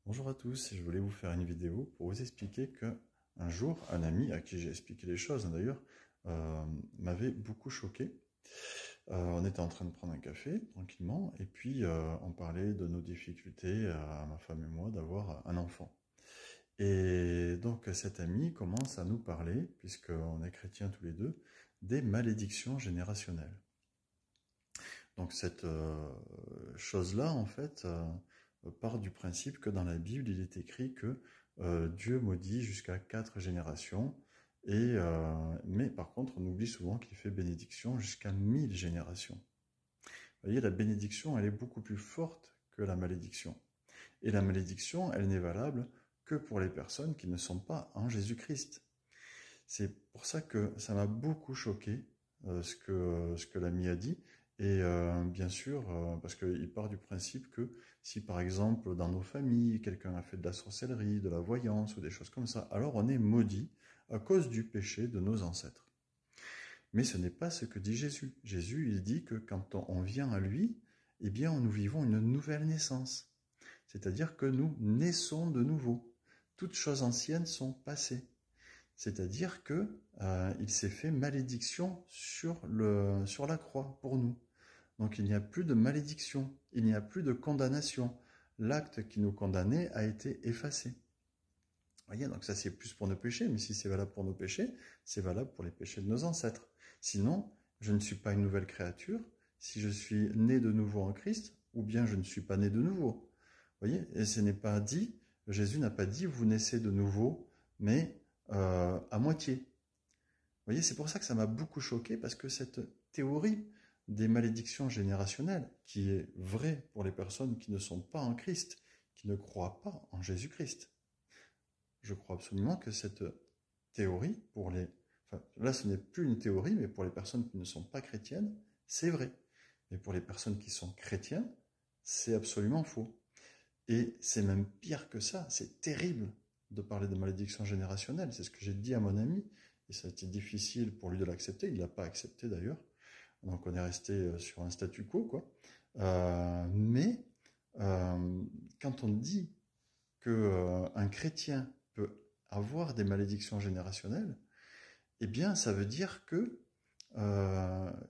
Bonjour à tous, je voulais vous faire une vidéo pour vous expliquer que un jour, un ami à qui j'ai expliqué les choses d'ailleurs, m'avait beaucoup choqué. On était en train de prendre un café tranquillement et puis on parlait de nos difficultés à ma femme et moi d'avoir un enfant. Et donc cet ami commence à nous parler, puisqu'on est chrétiens tous les deux, des malédictions générationnelles. Donc cette chose-là, en fait, part du principe que dans la Bible, il est écrit que Dieu maudit jusqu'à 4 générations, mais par contre, on oublie souvent qu'il fait bénédiction jusqu'à 1000 générations. Vous voyez, la bénédiction, elle est beaucoup plus forte que la malédiction. Et la malédiction, elle n'est valable que pour les personnes qui ne sont pas en Jésus-Christ. C'est pour ça que ça m'a beaucoup choqué ce que l'ami a dit. Et bien sûr, parce qu'il part du principe que si par exemple dans nos familles, quelqu'un a fait de la sorcellerie, de la voyance ou des choses comme ça, alors on est maudit à cause du péché de nos ancêtres. Mais ce n'est pas ce que dit Jésus. Jésus, il dit que quand on vient à lui, eh bien nous vivons une nouvelle naissance. C'est-à-dire que nous naissons de nouveau. Toutes choses anciennes sont passées. C'est-à-dire que il s'est fait malédiction sur la croix pour nous. Donc il n'y a plus de malédiction, il n'y a plus de condamnation. L'acte qui nous condamnait a été effacé. Vous voyez, donc ça c'est plus pour nos péchés, mais si c'est valable pour nos péchés, c'est valable pour les péchés de nos ancêtres. Sinon, je ne suis pas une nouvelle créature si je suis né de nouveau en Christ, ou bien je ne suis pas né de nouveau. Vous voyez, et ce n'est pas dit, Jésus n'a pas dit vous naissez de nouveau, mais à moitié. Vous voyez, c'est pour ça que ça m'a beaucoup choqué, parce que cette théorie des malédictions générationnelles, qui est vraie pour les personnes qui ne sont pas en Christ, qui ne croient pas en Jésus-Christ. Je crois absolument que cette théorie, enfin, là ce n'est plus une théorie, mais pour les personnes qui ne sont pas chrétiennes, c'est vrai. Mais pour les personnes qui sont chrétiennes, c'est absolument faux. Et c'est même pire que ça, c'est terrible de parler de malédiction générationnelle. C'est ce que j'ai dit à mon ami, et ça a été difficile pour lui de l'accepter. Il ne l'a pas accepté d'ailleurs. Donc on est resté sur un statu quo, quoi. Mais quand on dit qu'un chrétien peut avoir des malédictions générationnelles, eh bien ça veut dire que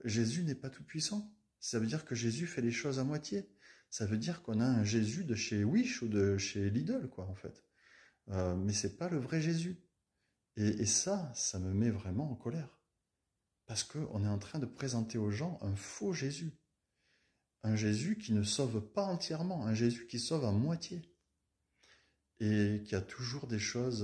Jésus n'est pas tout puissant. Ça veut dire que Jésus fait les choses à moitié. Ça veut dire qu'on a un Jésus de chez Wish ou de chez Lidl, quoi, en fait. Mais c'est pas le vrai Jésus. Et ça me met vraiment en colère. Parce qu'on est en train de présenter aux gens un faux Jésus. Un Jésus qui ne sauve pas entièrement, un Jésus qui sauve à moitié. Et qui a toujours des choses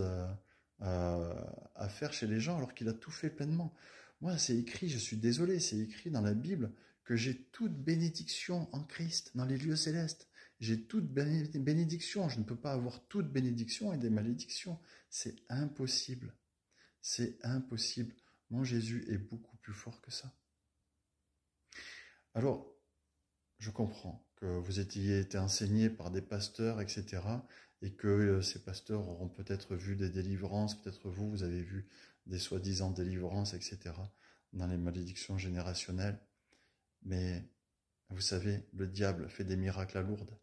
à faire chez les gens alors qu'il a tout fait pleinement. Moi, c'est écrit, je suis désolé, c'est écrit dans la Bible que j'ai toute bénédiction en Christ dans les lieux célestes. J'ai toute bénédiction. Je ne peux pas avoir toute bénédiction et des malédictions. C'est impossible. C'est impossible. Mon Jésus est beaucoup plus fort que ça. Alors, je comprends que vous ayez été enseigné par des pasteurs, etc., et que ces pasteurs auront peut-être vu des délivrances, peut-être vous avez vu des soi-disant délivrances, etc., dans les malédictions générationnelles. Mais, vous savez, le diable fait des miracles à Lourdes.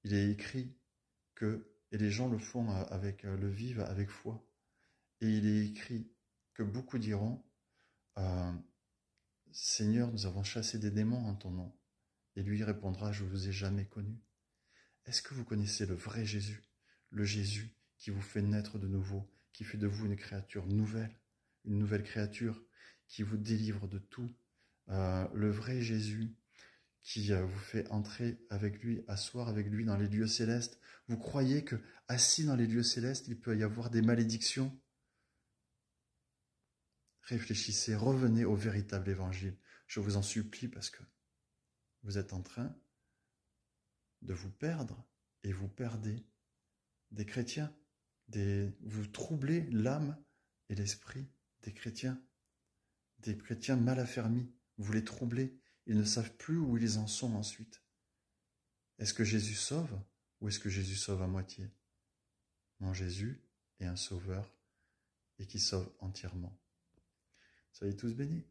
Il est écrit que, et les gens le font le vivent avec foi, et il est écrit que beaucoup diront Seigneur, nous avons chassé des démons en ton nom. Et lui répondra, je ne vous ai jamais connu. Est-ce que vous connaissez le vrai Jésus? Le Jésus qui vous fait naître de nouveau, qui fait de vous une créature nouvelle, une nouvelle créature, qui vous délivre de tout. Le vrai Jésus qui vous fait entrer avec lui, asseoir avec lui dans les lieux célestes. Vous croyez que, assis dans les lieux célestes, il peut y avoir des malédictions? Réfléchissez, revenez au véritable évangile. Je vous en supplie parce que vous êtes en train de vous perdre et vous perdez des chrétiens. Vous troublez l'âme et l'esprit des chrétiens mal affermis. Vous les troublez. Ils ne savent plus où ils en sont ensuite. Est-ce que Jésus sauve ou est-ce que Jésus sauve à moitié? Non, Jésus est un sauveur et qui sauve entièrement. Soyez tous bénis.